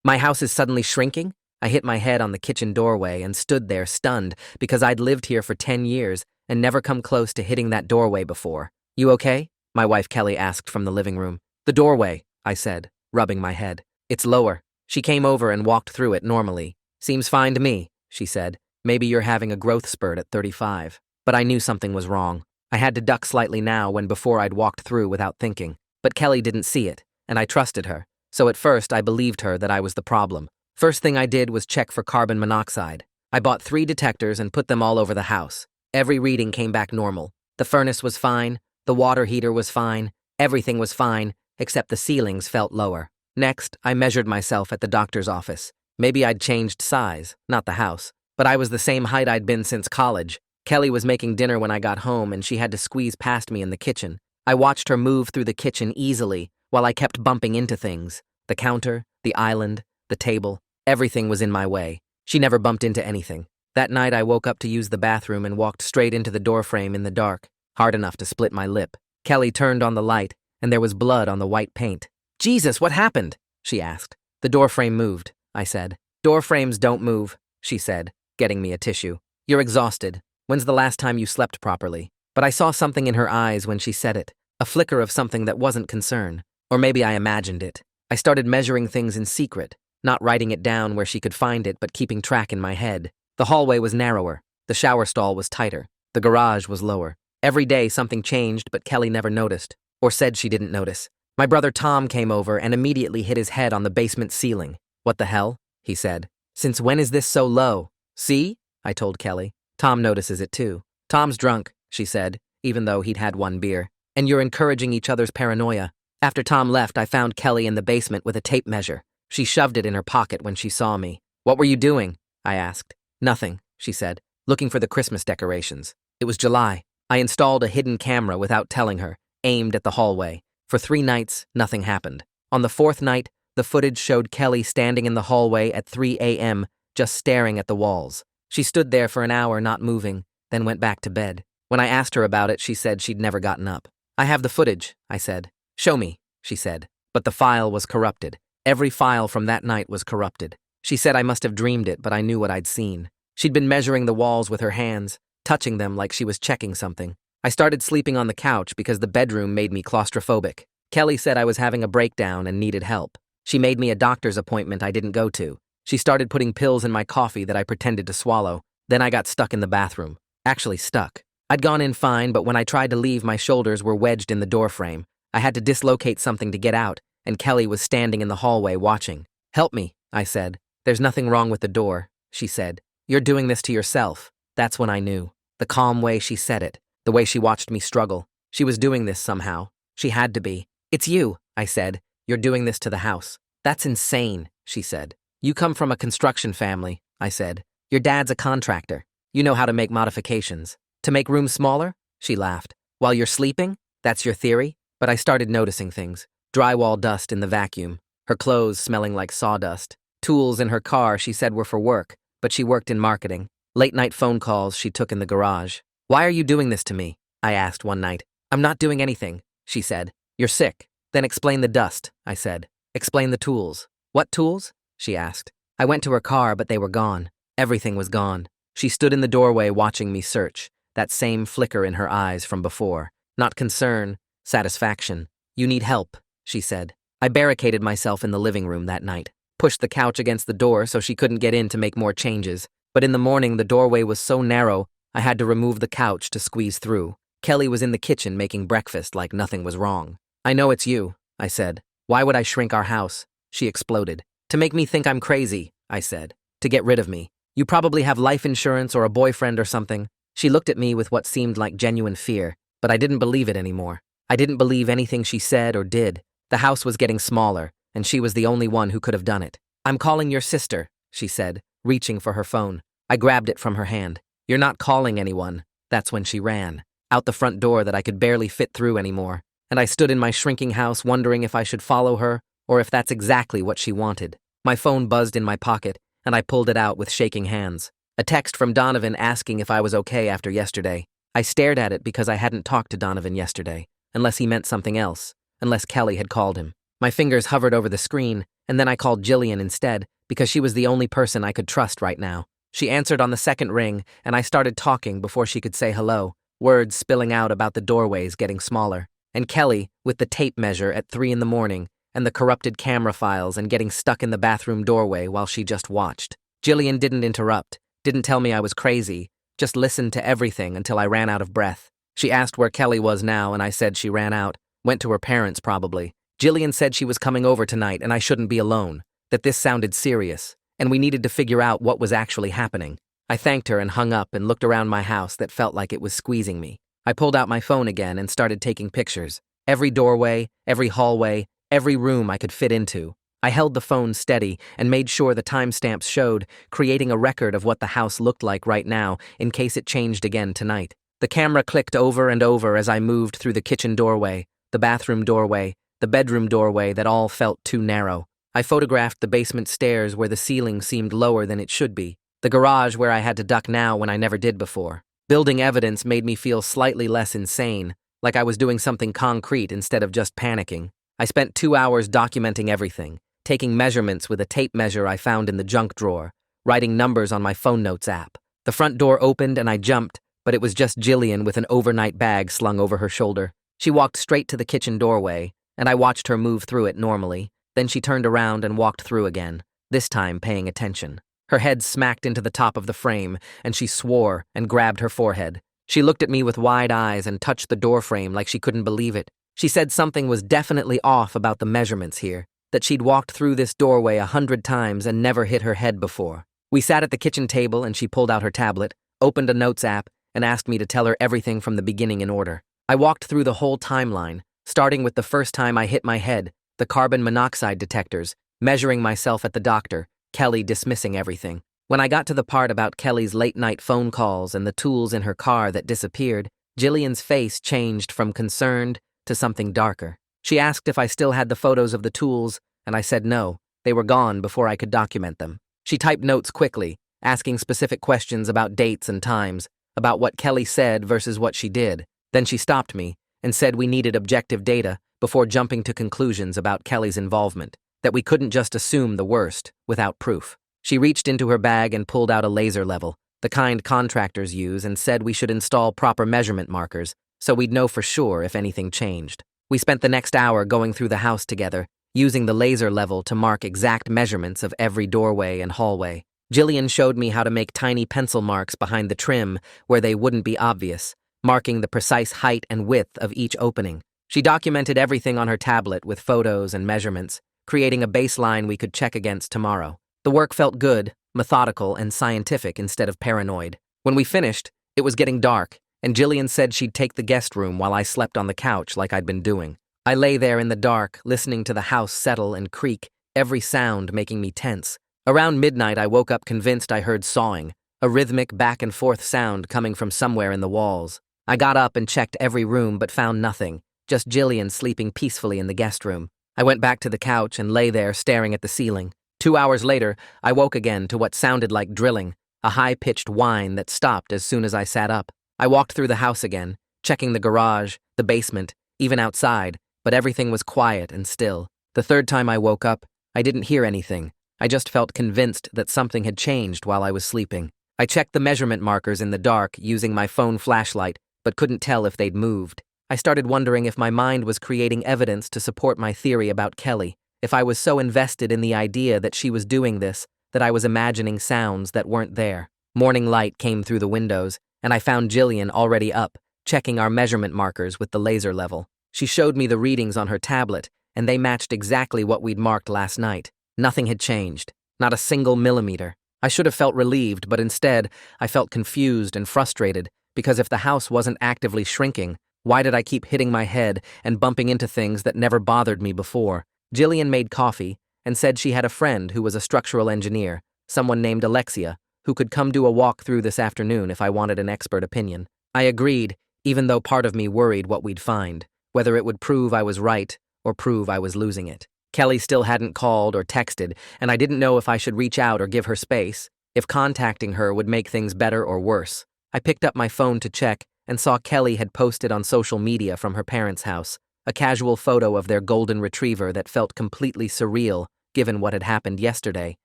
My house is suddenly shrinking? I hit my head on the kitchen doorway and stood there stunned because I'd lived here for 10 years and never come close to hitting that doorway before. You okay? My wife Kelly asked from the living room. The doorway, I said, rubbing my head. It's lower. She came over and walked through it normally. Seems fine to me, she said. Maybe you're having a growth spurt at 35. But I knew something was wrong. I had to duck slightly now when before I'd walked through without thinking. But Kelly didn't see it, and I trusted her. So at first I believed her that I was the problem. First thing I did was check for carbon monoxide. I bought 3 detectors and put them all over the house. Every reading came back normal. The furnace was fine, the water heater was fine, everything was fine, except the ceilings felt lower. Next, I measured myself at the doctor's office. Maybe I'd changed size, not the house. But I was the same height I'd been since college. Kelly was making dinner when I got home and she had to squeeze past me in the kitchen. I watched her move through the kitchen easily while I kept bumping into things. The counter, the island, the table, everything was in my way. She never bumped into anything. That night I woke up to use the bathroom and walked straight into the doorframe in the dark, hard enough to split my lip. Kelly turned on the light and there was blood on the white paint. Jesus, what happened? She asked. The doorframe moved, I said. Doorframes don't move, she said, getting me a tissue. You're exhausted. When's the last time you slept properly? But I saw something in her eyes when she said it, a flicker of something that wasn't concern. Or maybe I imagined it. I started measuring things in secret, not writing it down where she could find it but keeping track in my head. The hallway was narrower, the shower stall was tighter, the garage was lower. Every day something changed but Kelly never noticed, or said she didn't notice. My brother Tom came over and immediately hit his head on the basement ceiling. What the hell? He said. Since when is this so low? See? I told Kelly. Tom notices it too. Tom's drunk, she said, even though he'd had 1 beer. And you're encouraging each other's paranoia. After Tom left, I found Kelly in the basement with a tape measure. She shoved it in her pocket when she saw me. What were you doing? I asked. Nothing, she said, looking for the Christmas decorations. It was July. I installed a hidden camera without telling her, aimed at the hallway. For 3 nights, nothing happened. On the 4th night, the footage showed Kelly standing in the hallway at 3 a.m., just staring at the walls. She stood there for an hour not moving, then went back to bed. When I asked her about it, she said she'd never gotten up. I have the footage, I said. Show me, she said. But the file was corrupted. Every file from that night was corrupted. She said I must have dreamed it, but I knew what I'd seen. She'd been measuring the walls with her hands, touching them like she was checking something. I started sleeping on the couch because the bedroom made me claustrophobic. Kelly said I was having a breakdown and needed help. She made me a doctor's appointment I didn't go to. She started putting pills in my coffee that I pretended to swallow. Then I got stuck in the bathroom. Actually stuck. I'd gone in fine, but when I tried to leave, my shoulders were wedged in the doorframe. I had to dislocate something to get out, and Kelly was standing in the hallway watching. Help me, I said. There's nothing wrong with the door, she said. You're doing this to yourself. That's when I knew. The calm way she said it, the way she watched me struggle. She was doing this somehow. She had to be. It's you, I said. You're doing this to the house. That's insane, she said. You come from a construction family, I said. Your dad's a contractor. You know how to make modifications. To make rooms smaller? She laughed. While you're sleeping? That's your theory? But I started noticing things. Drywall dust in the vacuum. Her clothes smelling like sawdust. Tools in her car she said were for work, but she worked in marketing. Late-night phone calls she took in the garage. Why are you doing this to me? I asked one night. I'm not doing anything, she said. You're sick. Then explain the dust, I said. Explain the tools. What tools? She asked. I went to her car, but they were gone. Everything was gone. She stood in the doorway watching me search, that same flicker in her eyes from before. Not concern, satisfaction. You need help, she said. I barricaded myself in the living room that night, pushed the couch against the door so she couldn't get in to make more changes. But in the morning, the doorway was so narrow, I had to remove the couch to squeeze through. Kelly was in the kitchen making breakfast like nothing was wrong. I know it's you, I said. Why would I shrink our house? She exploded. To make me think I'm crazy, I said. To get rid of me. You probably have life insurance or a boyfriend or something. She looked at me with what seemed like genuine fear, but I didn't believe it anymore. I didn't believe anything she said or did. The house was getting smaller, and she was the only one who could have done it. I'm calling your sister, she said, reaching for her phone. I grabbed it from her hand. You're not calling anyone. That's when she ran. Out the front door that I could barely fit through anymore. And I stood in my shrinking house wondering if I should follow her or if that's exactly what she wanted. My phone buzzed in my pocket, and I pulled it out with shaking hands. A text from Donovan asking if I was okay after yesterday. I stared at it because I hadn't talked to Donovan yesterday, unless he meant something else, unless Kelly had called him. My fingers hovered over the screen, and then I called Jillian instead because she was the only person I could trust right now. She answered on the second ring, and I started talking before she could say hello, words spilling out about the doorways getting smaller. And Kelly, with the tape measure at 3 in the morning, and the corrupted camera files and getting stuck in the bathroom doorway while she just watched. Jillian didn't interrupt, didn't tell me I was crazy, just listened to everything until I ran out of breath. She asked where Kelly was now, and I said she ran out, went to her parents probably. Jillian said she was coming over tonight and I shouldn't be alone, that this sounded serious, and we needed to figure out what was actually happening. I thanked her and hung up and looked around my house that felt like it was squeezing me. I pulled out my phone again and started taking pictures. Every doorway, every hallway, every room I could fit into. I held the phone steady and made sure the timestamps showed, creating a record of what the house looked like right now in case it changed again tonight. The camera clicked over and over as I moved through the kitchen doorway, the bathroom doorway, the bedroom doorway that all felt too narrow. I photographed the basement stairs where the ceiling seemed lower than it should be, the garage where I had to duck now when I never did before. Building evidence made me feel slightly less insane, like I was doing something concrete instead of just panicking. I spent 2 hours documenting everything, taking measurements with a tape measure I found in the junk drawer, writing numbers on my phone notes app. The front door opened and I jumped, but it was just Jillian with an overnight bag slung over her shoulder. She walked straight to the kitchen doorway, and I watched her move through it normally. Then she turned around and walked through again, this time paying attention. Her head smacked into the top of the frame, and she swore and grabbed her forehead. She looked at me with wide eyes and touched the doorframe like she couldn't believe it. She said something was definitely off about the measurements here, that she'd walked through this doorway 100 times and never hit her head before. We sat at the kitchen table and she pulled out her tablet, opened a notes app, and asked me to tell her everything from the beginning in order. I walked through the whole timeline, starting with the first time I hit my head, the carbon monoxide detectors, measuring myself at the doctor, Kelly dismissing everything. When I got to the part about Kelly's late-night phone calls and the tools in her car that disappeared, Jillian's face changed from concerned to something darker. She asked if I still had the photos of the tools, and I said no, they were gone before I could document them. She typed notes quickly, asking specific questions about dates and times, about what Kelly said versus what she did. Then she stopped me and said we needed objective data before jumping to conclusions about Kelly's involvement, that we couldn't just assume the worst without proof. She reached into her bag and pulled out a laser level, the kind contractors use, and said we should install proper measurement markers so we'd know for sure if anything changed. We spent the next hour going through the house together, using the laser level to mark exact measurements of every doorway and hallway. Jillian showed me how to make tiny pencil marks behind the trim where they wouldn't be obvious, marking the precise height and width of each opening. She documented everything on her tablet with photos and measurements, creating a baseline we could check against tomorrow. The work felt good, methodical, and scientific instead of paranoid. When we finished, it was getting dark, and Jillian said she'd take the guest room while I slept on the couch like I'd been doing. I lay there in the dark, listening to the house settle and creak, every sound making me tense. Around midnight, I woke up convinced I heard sawing, a rhythmic back-and-forth sound coming from somewhere in the walls. I got up and checked every room but found nothing, just Jillian sleeping peacefully in the guest room. I went back to the couch and lay there staring at the ceiling. 2 hours later, I woke again to what sounded like drilling, a high-pitched whine that stopped as soon as I sat up. I walked through the house again, checking the garage, the basement, even outside, but everything was quiet and still. The third time I woke up, I didn't hear anything. I just felt convinced that something had changed while I was sleeping. I checked the measurement markers in the dark using my phone flashlight, but couldn't tell if they'd moved. I started wondering if my mind was creating evidence to support my theory about Kelly, if I was so invested in the idea that she was doing this, that I was imagining sounds that weren't there. Morning light came through the windows, and I found Jillian already up, checking our measurement markers with the laser level. She showed me the readings on her tablet, and they matched exactly what we'd marked last night. Nothing had changed, not a single millimeter. I should have felt relieved, but instead, I felt confused and frustrated, because if the house wasn't actively shrinking, why did I keep hitting my head and bumping into things that never bothered me before? Jillian made coffee and said she had a friend who was a structural engineer, someone named Alexia, who could come do a walk through this afternoon if I wanted an expert opinion. I agreed, even though part of me worried what we'd find, whether it would prove I was right or prove I was losing it. Kelly still hadn't called or texted, and I didn't know if I should reach out or give her space, if contacting her would make things better or worse. I picked up my phone to check and saw Kelly had posted on social media from her parents' house, a casual photo of their golden retriever that felt completely surreal given what had happened yesterday.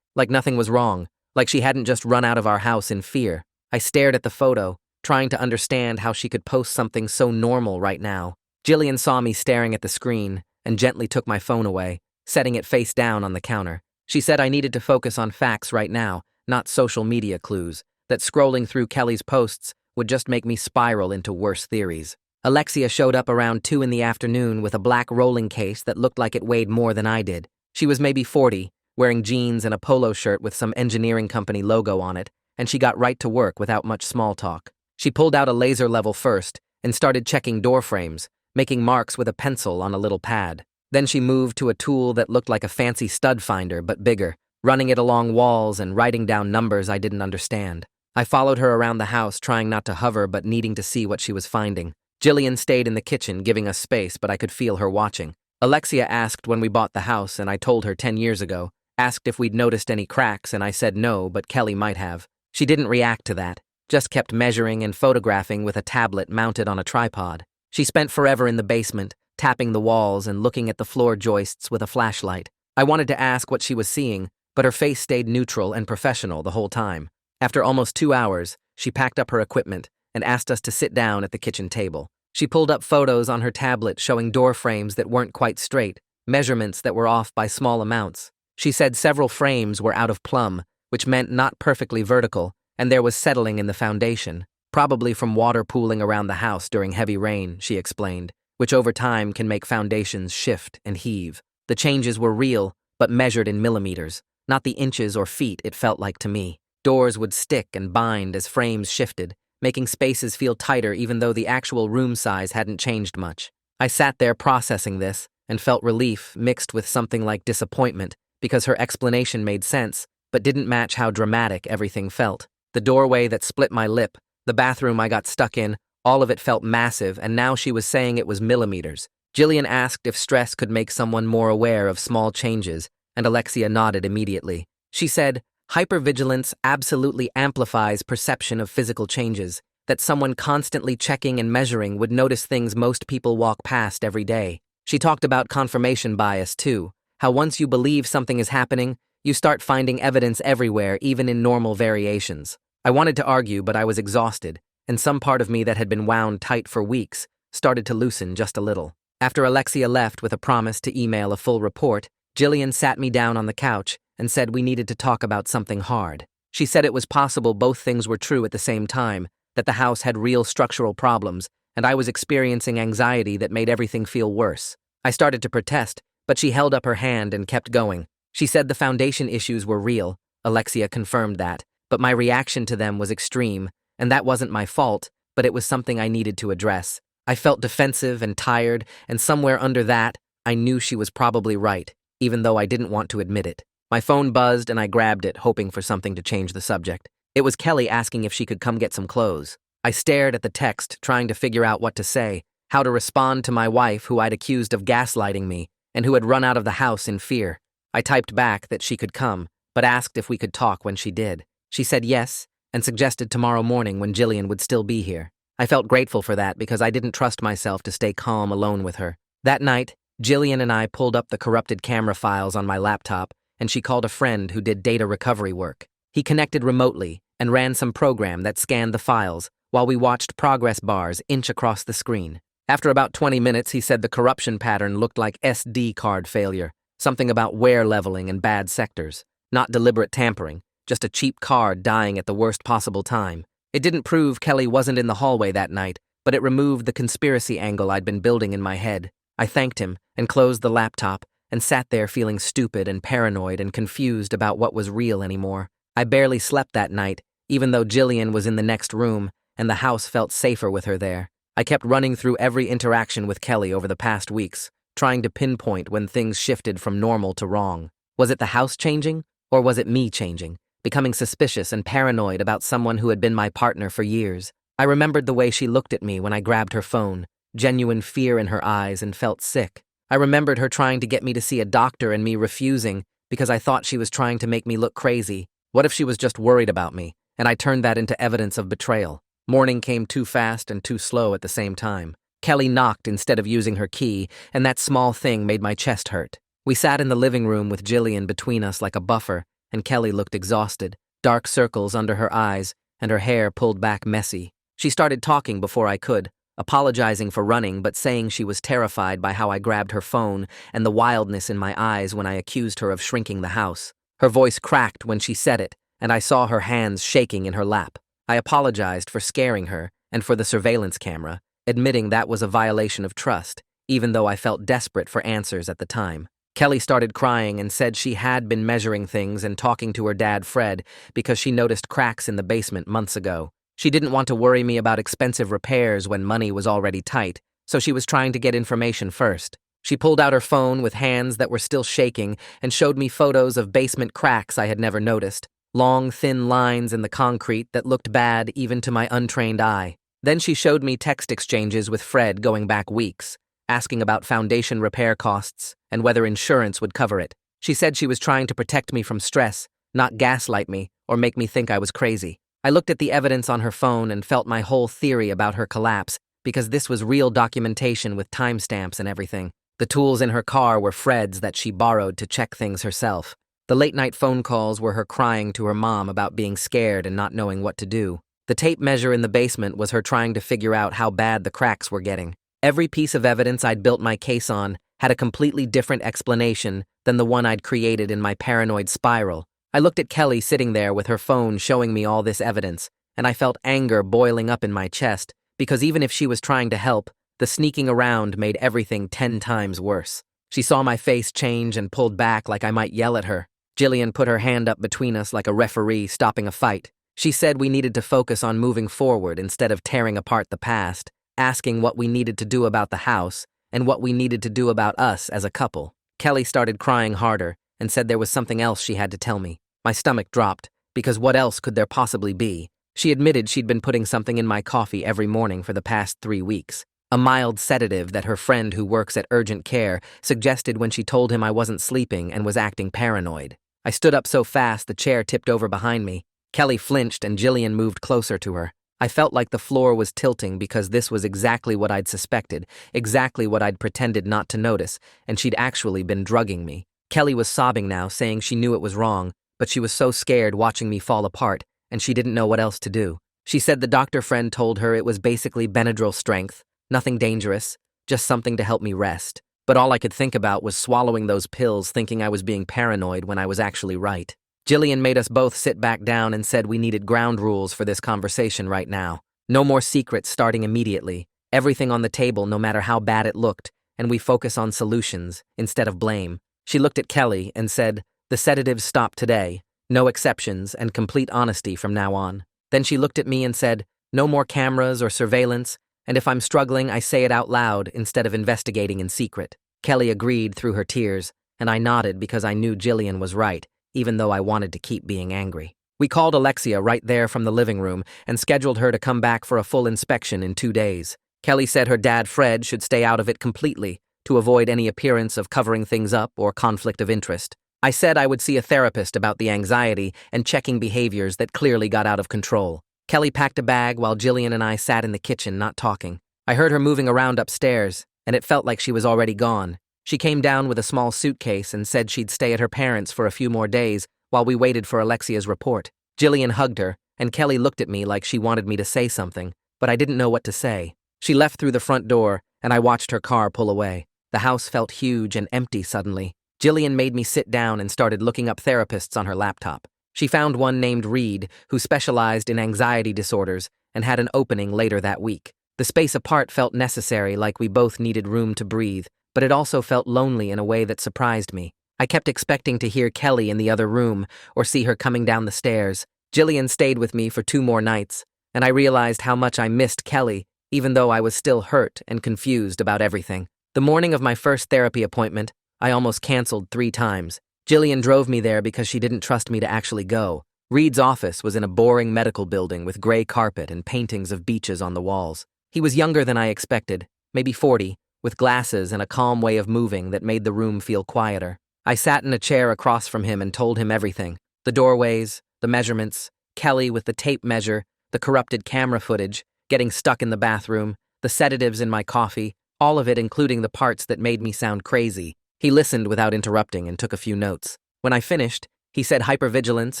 Like nothing was wrong, like she hadn't just run out of our house in fear. I stared at the photo, trying to understand how she could post something so normal right now. Jillian saw me staring at the screen and gently took my phone away, setting it face down on the counter. She said I needed to focus on facts right now, not social media clues, that scrolling through Kelly's posts would just make me spiral into worse theories. Alexia showed up around 2 in the afternoon with a black rolling case that looked like it weighed more than I did. She was maybe 40, wearing jeans and a polo shirt with some engineering company logo on it, and she got right to work without much small talk. She pulled out a laser level first and started checking door frames, making marks with a pencil on a little pad. Then she moved to a tool that looked like a fancy stud finder but bigger, running it along walls and writing down numbers I didn't understand. I followed her around the house, trying not to hover but needing to see what she was finding. Jillian stayed in the kitchen, giving us space, but I could feel her watching. Alexia asked when we bought the house, and I told her 10 years ago, asked if we'd noticed any cracks, and I said no, but Kelly might have. She didn't react to that, just kept measuring and photographing with a tablet mounted on a tripod. She spent forever in the basement, tapping the walls and looking at the floor joists with a flashlight. I wanted to ask what she was seeing, but her face stayed neutral and professional the whole time. After almost 2 hours, she packed up her equipment and asked us to sit down at the kitchen table. She pulled up photos on her tablet showing door frames that weren't quite straight, measurements that were off by small amounts. She said several frames were out of plumb, which meant not perfectly vertical, and there was settling in the foundation, probably from water pooling around the house during heavy rain, she explained, which over time can make foundations shift and heave. The changes were real, but measured in millimeters, not the inches or feet it felt like to me. Doors would stick and bind as frames shifted, making spaces feel tighter even though the actual room size hadn't changed much. I sat there processing this and felt relief mixed with something like disappointment because her explanation made sense, but didn't match how dramatic everything felt. The doorway that split my lip, the bathroom I got stuck in, all of it felt massive, and now she was saying it was millimeters. Jillian asked if stress could make someone more aware of small changes, and Alexia nodded immediately. She said, hypervigilance absolutely amplifies perception of physical changes, that someone constantly checking and measuring would notice things most people walk past every day. She talked about confirmation bias too, how once you believe something is happening, you start finding evidence everywhere, even in normal variations. I wanted to argue, but I was exhausted, and some part of me that had been wound tight for weeks started to loosen just a little. After Alexia left with a promise to email a full report, Jillian sat me down on the couch and said we needed to talk about something hard. She said it was possible both things were true at the same time, that the house had real structural problems, and I was experiencing anxiety that made everything feel worse. I started to protest, but she held up her hand and kept going. She said the foundation issues were real, Alexia confirmed that, but my reaction to them was extreme, and that wasn't my fault, but it was something I needed to address. I felt defensive and tired, and somewhere under that, I knew she was probably right, even though I didn't want to admit it. My phone buzzed and I grabbed it, hoping for something to change the subject. It was Kelly asking if she could come get some clothes. I stared at the text, trying to figure out what to say, how to respond to my wife who I'd accused of gaslighting me, and who had run out of the house in fear. I typed back that she could come, but asked if we could talk when she did. She said yes, and suggested tomorrow morning when Jillian would still be here. I felt grateful for that because I didn't trust myself to stay calm alone with her. That night, Jillian and I pulled up the corrupted camera files on my laptop, and she called a friend who did data recovery work. He connected remotely and ran some program that scanned the files while we watched progress bars inch across the screen. After about 20 minutes, he said the corruption pattern looked like SD card failure, something about wear leveling and bad sectors. Not deliberate tampering, just a cheap card dying at the worst possible time. It didn't prove Kelly wasn't in the hallway that night, but it removed the conspiracy angle I'd been building in my head. I thanked him and closed the laptop and sat there feeling stupid and paranoid and confused about what was real anymore. I barely slept that night, even though Jillian was in the next room and the house felt safer with her there. I kept running through every interaction with Kelly over the past weeks, trying to pinpoint when things shifted from normal to wrong. Was it the house changing, or was it me changing, becoming suspicious and paranoid about someone who had been my partner for years? I remembered the way she looked at me when I grabbed her phone, genuine fear in her eyes, and felt sick. I remembered her trying to get me to see a doctor and me refusing because I thought she was trying to make me look crazy. What if she was just worried about me, and I turned that into evidence of betrayal? Morning came too fast and too slow at the same time. Kelly knocked instead of using her key, and that small thing made my chest hurt. We sat in the living room with Jillian between us like a buffer, and Kelly looked exhausted, dark circles under her eyes, and her hair pulled back messy. She started talking before I could, apologizing for running but saying she was terrified by how I grabbed her phone and the wildness in my eyes when I accused her of shrinking the house. Her voice cracked when she said it, and I saw her hands shaking in her lap. I apologized for scaring her and for the surveillance camera, admitting that was a violation of trust, even though I felt desperate for answers at the time. Kelly started crying and said she had been measuring things and talking to her dad, Fred, because she noticed cracks in the basement months ago. She didn't want to worry me about expensive repairs when money was already tight, so she was trying to get information first. She pulled out her phone with hands that were still shaking and showed me photos of basement cracks I had never noticed, long, thin lines in the concrete that looked bad even to my untrained eye. Then she showed me text exchanges with Fred going back weeks, asking about foundation repair costs and whether insurance would cover it. She said she was trying to protect me from stress, not gaslight me or make me think I was crazy. I looked at the evidence on her phone and felt my whole theory about her collapse, because this was real documentation with timestamps and everything. The tools in her car were Fred's that she borrowed to check things herself. The late-night phone calls were her crying to her mom about being scared and not knowing what to do. The tape measure in the basement was her trying to figure out how bad the cracks were getting. Every piece of evidence I'd built my case on had a completely different explanation than the one I'd created in my paranoid spiral. I looked at Kelly sitting there with her phone showing me all this evidence, and I felt anger boiling up in my chest, because even if she was trying to help, the sneaking around made everything 10 times worse. She saw my face change and pulled back like I might yell at her. Jillian put her hand up between us like a referee stopping a fight. She said we needed to focus on moving forward instead of tearing apart the past, asking what we needed to do about the house and what we needed to do about us as a couple. Kelly started crying harder and said there was something else she had to tell me. My stomach dropped, because what else could there possibly be? She admitted she'd been putting something in my coffee every morning for the past 3 weeks. A mild sedative that her friend who works at urgent care suggested when she told him I wasn't sleeping and was acting paranoid. I stood up so fast the chair tipped over behind me. Kelly flinched and Jillian moved closer to her. I felt like the floor was tilting because this was exactly what I'd suspected, exactly what I'd pretended not to notice, and she'd actually been drugging me. Kelly was sobbing now, saying she knew it was wrong, but she was so scared watching me fall apart, and she didn't know what else to do. She said the doctor friend told her it was basically Benadryl strength, nothing dangerous, just something to help me rest. But all I could think about was swallowing those pills thinking I was being paranoid when I was actually right. Jillian made us both sit back down and said we needed ground rules for this conversation right now. No more secrets starting immediately, everything on the table no matter how bad it looked, and we focus on solutions instead of blame. She looked at Kelly and said, "The sedatives stop today, no exceptions and complete honesty from now on." Then she looked at me and said, "No more cameras or surveillance, and if I'm struggling I say it out loud instead of investigating in secret." Kelly agreed through her tears, and I nodded because I knew Jillian was right, even though I wanted to keep being angry. We called Alexia right there from the living room and scheduled her to come back for a full inspection in 2 days. Kelly said her dad, Fred, should stay out of it completely to avoid any appearance of covering things up or conflict of interest. I said I would see a therapist about the anxiety and checking behaviors that clearly got out of control. Kelly packed a bag while Jillian and I sat in the kitchen not talking. I heard her moving around upstairs, and it felt like she was already gone. She came down with a small suitcase and said she'd stay at her parents' for a few more days while we waited for Alexia's report. Jillian hugged her, and Kelly looked at me like she wanted me to say something, but I didn't know what to say. She left through the front door, and I watched her car pull away. The house felt huge and empty suddenly. Jillian made me sit down and started looking up therapists on her laptop. She found one named Reed, who specialized in anxiety disorders, and had an opening later that week. The space apart felt necessary, like we both needed room to breathe, but it also felt lonely in a way that surprised me. I kept expecting to hear Kelly in the other room or see her coming down the stairs. Jillian stayed with me for 2 more nights, and I realized how much I missed Kelly, even though I was still hurt and confused about everything. The morning of my first therapy appointment, I almost canceled 3 times. Jillian drove me there because she didn't trust me to actually go. Reed's office was in a boring medical building with gray carpet and paintings of beaches on the walls. He was younger than I expected, maybe 40, with glasses and a calm way of moving that made the room feel quieter. I sat in a chair across from him and told him everything. The doorways, the measurements, Kelly with the tape measure, the corrupted camera footage, getting stuck in the bathroom, the sedatives in my coffee, all of it including the parts that made me sound crazy. He listened without interrupting and took a few notes. When I finished, he said hypervigilance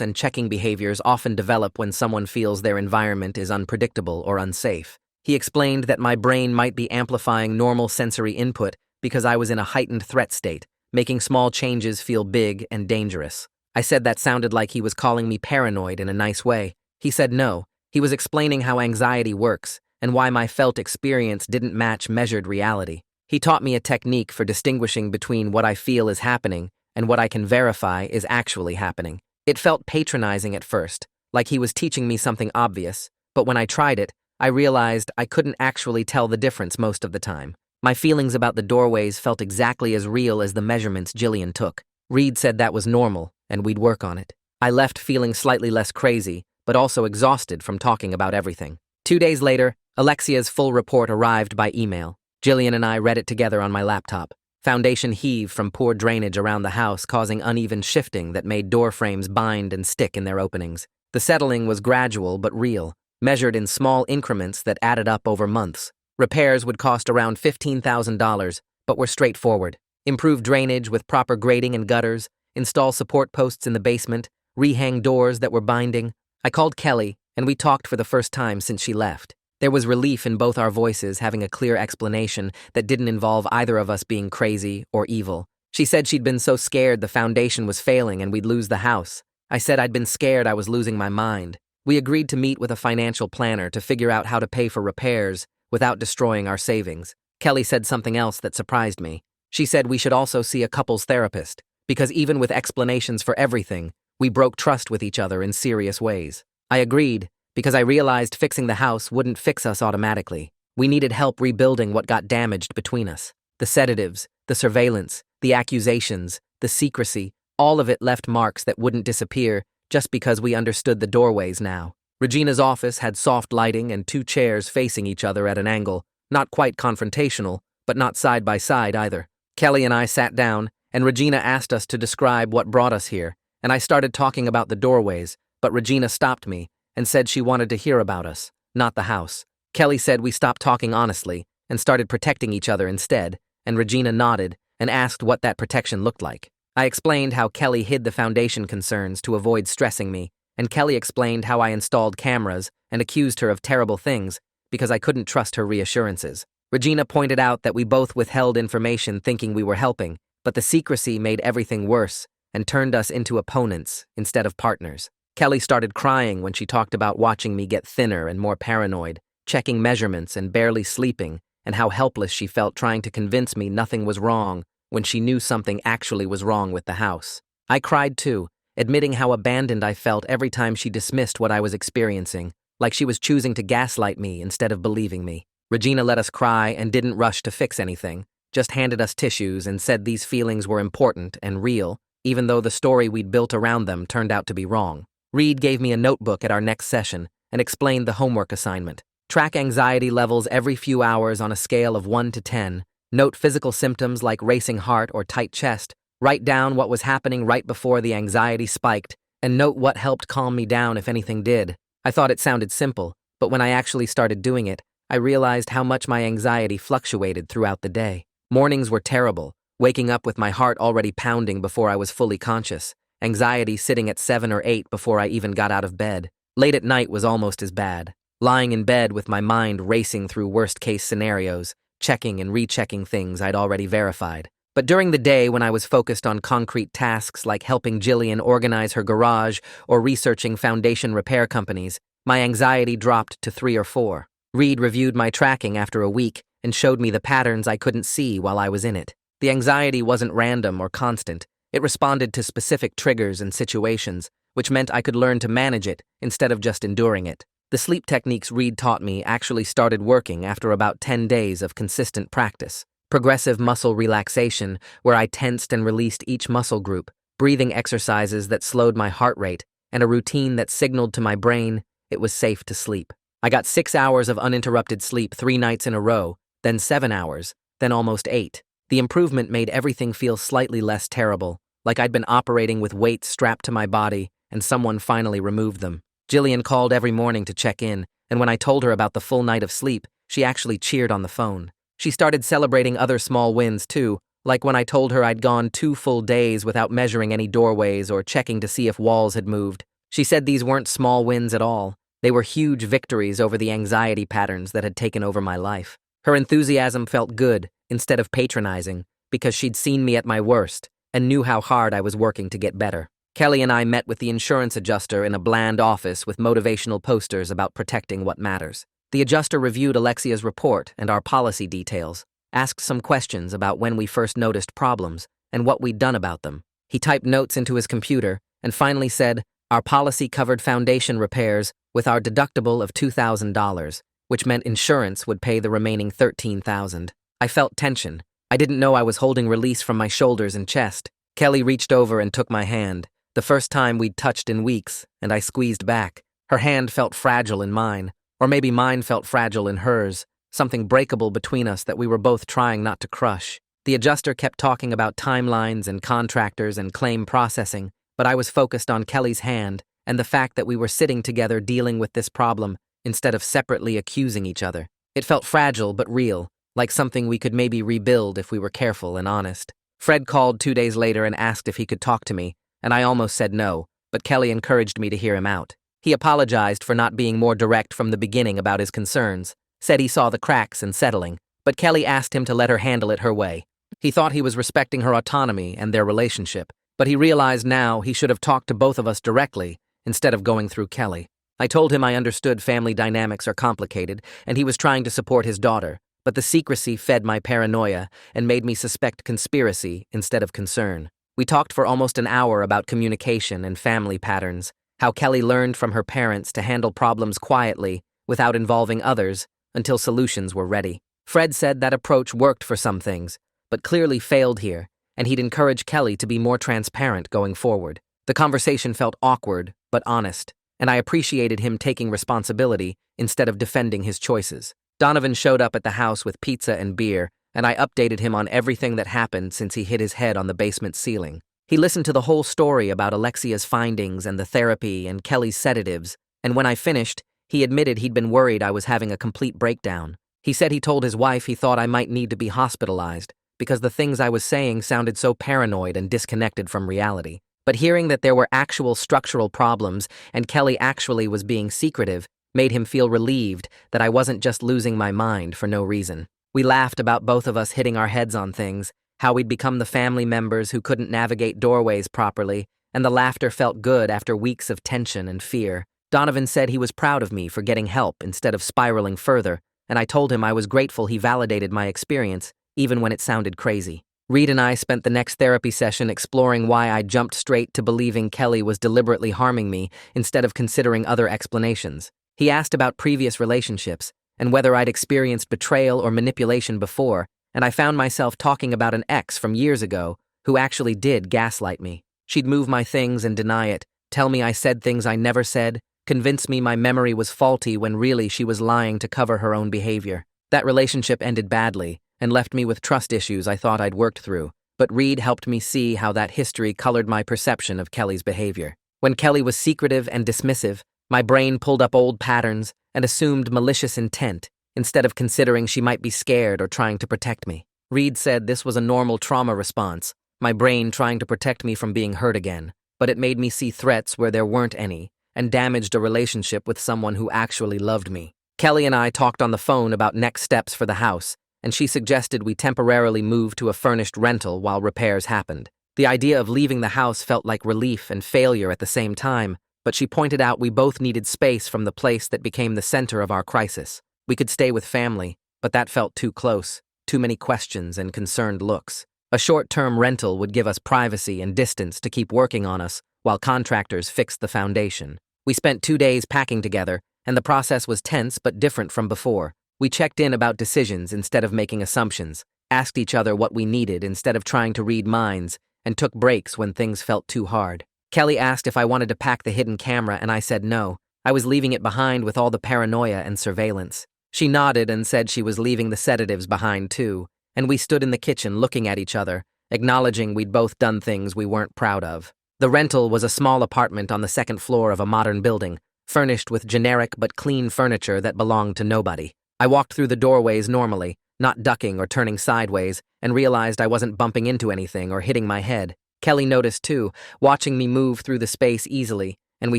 and checking behaviors often develop when someone feels their environment is unpredictable or unsafe. He explained that my brain might be amplifying normal sensory input because I was in a heightened threat state, making small changes feel big and dangerous. I said that sounded like he was calling me paranoid in a nice way. He said no, he was explaining how anxiety works and why my felt experience didn't match measured reality. He taught me a technique for distinguishing between what I feel is happening and what I can verify is actually happening. It felt patronizing at first, like he was teaching me something obvious, but when I tried it, I realized I couldn't actually tell the difference most of the time. My feelings about the doorways felt exactly as real as the measurements Jillian took. Reed said that was normal, and we'd work on it. I left feeling slightly less crazy, but also exhausted from talking about everything. 2 days later, Alexia's full report arrived by email. Jillian and I read it together on my laptop. Foundation heaved from poor drainage around the house, causing uneven shifting that made door frames bind and stick in their openings. The settling was gradual but real, measured in small increments that added up over months. Repairs would cost around $15,000, but were straightforward. Improve drainage with proper grading and gutters, install support posts in the basement, rehang doors that were binding. I called Kelly, and we talked for the first time since she left. There was relief in both our voices, having a clear explanation that didn't involve either of us being crazy or evil. She said she'd been so scared the foundation was failing and we'd lose the house. I said I'd been scared I was losing my mind. We agreed to meet with a financial planner to figure out how to pay for repairs without destroying our savings. Kelly said something else that surprised me. She said we should also see a couples therapist, because even with explanations for everything, we broke trust with each other in serious ways. I agreed, because I realized fixing the house wouldn't fix us automatically. We needed help rebuilding what got damaged between us. The sedatives, the surveillance, the accusations, the secrecy, all of it left marks that wouldn't disappear just because we understood the doorways now. Regina's office had soft lighting and 2 chairs facing each other at an angle, not quite confrontational, but not side by side either. Kelly and I sat down, and Regina asked us to describe what brought us here, and I started talking about the doorways, but Regina stopped me and said she wanted to hear about us, not the house. Kelly said we stopped talking honestly and started protecting each other instead, and Regina nodded and asked what that protection looked like. I explained how Kelly hid the foundation concerns to avoid stressing me, and Kelly explained how I installed cameras and accused her of terrible things because I couldn't trust her reassurances. Regina pointed out that we both withheld information thinking we were helping, but the secrecy made everything worse and turned us into opponents instead of partners. Kelly started crying when she talked about watching me get thinner and more paranoid, checking measurements and barely sleeping, and how helpless she felt trying to convince me nothing was wrong when she knew something actually was wrong with the house. I cried too, admitting how abandoned I felt every time she dismissed what I was experiencing, like she was choosing to gaslight me instead of believing me. Regina let us cry and didn't rush to fix anything, just handed us tissues and said these feelings were important and real, even though the story we'd built around them turned out to be wrong. Reed gave me a notebook at our next session and explained the homework assignment. Track anxiety levels every few hours on a scale of 1 to 10. Note physical symptoms like racing heart or tight chest. Write down what was happening right before the anxiety spiked, and note what helped calm me down if anything did. I thought it sounded simple, but when I actually started doing it, I realized how much my anxiety fluctuated throughout the day. Mornings were terrible, waking up with my heart already pounding before I was fully conscious. Anxiety sitting at 7 or 8 before I even got out of bed. Late at night was almost as bad. Lying in bed with my mind racing through worst-case scenarios, checking and rechecking things I'd already verified. But during the day when I was focused on concrete tasks like helping Jillian organize her garage or researching foundation repair companies, my anxiety dropped to 3 or 4. Reed reviewed my tracking after a week and showed me the patterns I couldn't see while I was in it. The anxiety wasn't random or constant. It responded to specific triggers and situations, which meant I could learn to manage it instead of just enduring it. The sleep techniques Reed taught me actually started working after about 10 days of consistent practice. Progressive muscle relaxation, where I tensed and released each muscle group, breathing exercises that slowed my heart rate, and a routine that signaled to my brain it was safe to sleep. I got 6 hours of uninterrupted sleep 3 nights in a row, then 7 hours, then almost 8. The improvement made everything feel slightly less terrible, like I'd been operating with weights strapped to my body and someone finally removed them. Jillian called every morning to check in, and when I told her about the full night of sleep, she actually cheered on the phone. She started celebrating other small wins too, like when I told her I'd gone 2 full days without measuring any doorways or checking to see if walls had moved. She said these weren't small wins at all. They were huge victories over the anxiety patterns that had taken over my life. Her enthusiasm felt good instead of patronizing because she'd seen me at my worst and knew how hard I was working to get better. Kelly and I met with the insurance adjuster in a bland office with motivational posters about protecting what matters. The adjuster reviewed Alexia's report and our policy details, asked some questions about when we first noticed problems and what we'd done about them. He typed notes into his computer and finally said, "Our policy covered foundation repairs with our deductible of $2,000, which meant insurance would pay the remaining $13,000. I felt tension. I didn't know I was holding release from my shoulders and chest. Kelly reached over and took my hand, the first time we'd touched in weeks, and I squeezed back. Her hand felt fragile in mine, or maybe mine felt fragile in hers, something breakable between us that we were both trying not to crush. The adjuster kept talking about timelines and contractors and claim processing, but I was focused on Kelly's hand and the fact that we were sitting together dealing with this problem instead of separately accusing each other. It felt fragile but real, like something we could maybe rebuild if we were careful and honest. Fred called 2 days later and asked if he could talk to me, and I almost said no, but Kelly encouraged me to hear him out. He apologized for not being more direct from the beginning about his concerns, said he saw the cracks and settling, but Kelly asked him to let her handle it her way. He thought he was respecting her autonomy and their relationship, but he realized now he should have talked to both of us directly instead of going through Kelly. I told him I understood family dynamics are complicated, and he was trying to support his daughter, but the secrecy fed my paranoia and made me suspect conspiracy instead of concern. We talked for almost an hour about communication and family patterns, how Kelly learned from her parents to handle problems quietly without involving others until solutions were ready. Fred said that approach worked for some things, but clearly failed here, and he'd encourage Kelly to be more transparent going forward. The conversation felt awkward but honest, and I appreciated him taking responsibility instead of defending his choices. Donovan showed up at the house with pizza and beer, and I updated him on everything that happened since he hit his head on the basement ceiling. He listened to the whole story about Alexia's findings and the therapy and Kelly's sedatives, and when I finished, he admitted he'd been worried I was having a complete breakdown. He said he told his wife he thought I might need to be hospitalized because the things I was saying sounded so paranoid and disconnected from reality. But hearing that there were actual structural problems and Kelly actually was being secretive made him feel relieved that I wasn't just losing my mind for no reason. We laughed about both of us hitting our heads on things, how we'd become the family members who couldn't navigate doorways properly, and the laughter felt good after weeks of tension and fear. Donovan said he was proud of me for getting help instead of spiraling further, and I told him I was grateful he validated my experience, even when it sounded crazy. Reed and I spent the next therapy session exploring why I jumped straight to believing Kelly was deliberately harming me instead of considering other explanations. He asked about previous relationships and whether I'd experienced betrayal or manipulation before, and I found myself talking about an ex from years ago who actually did gaslight me. She'd move my things and deny it, tell me I said things I never said, convince me my memory was faulty when really she was lying to cover her own behavior. That relationship ended badly and left me with trust issues I thought I'd worked through, but Reed helped me see how that history colored my perception of Kelly's behavior. When Kelly was secretive and dismissive, my brain pulled up old patterns and assumed malicious intent instead of considering she might be scared or trying to protect me. Reed said this was a normal trauma response, my brain trying to protect me from being hurt again, but it made me see threats where there weren't any and damaged a relationship with someone who actually loved me. Kelly and I talked on the phone about next steps for the house, and she suggested we temporarily move to a furnished rental while repairs happened. The idea of leaving the house felt like relief and failure at the same time, but she pointed out we both needed space from the place that became the center of our crisis. We could stay with family, but that felt too close, too many questions and concerned looks. A short-term rental would give us privacy and distance to keep working on us while contractors fixed the foundation. We spent 2 days packing together, and the process was tense but different from before. We checked in about decisions instead of making assumptions, asked each other what we needed instead of trying to read minds, and took breaks when things felt too hard. Kelly asked if I wanted to pack the hidden camera, and I said no. I was leaving it behind with all the paranoia and surveillance. She nodded and said she was leaving the sedatives behind too, and we stood in the kitchen looking at each other, acknowledging we'd both done things we weren't proud of. The rental was a small apartment on the second floor of a modern building, furnished with generic but clean furniture that belonged to nobody. I walked through the doorways normally, not ducking or turning sideways, and realized I wasn't bumping into anything or hitting my head. Kelly noticed too, watching me move through the space easily, and we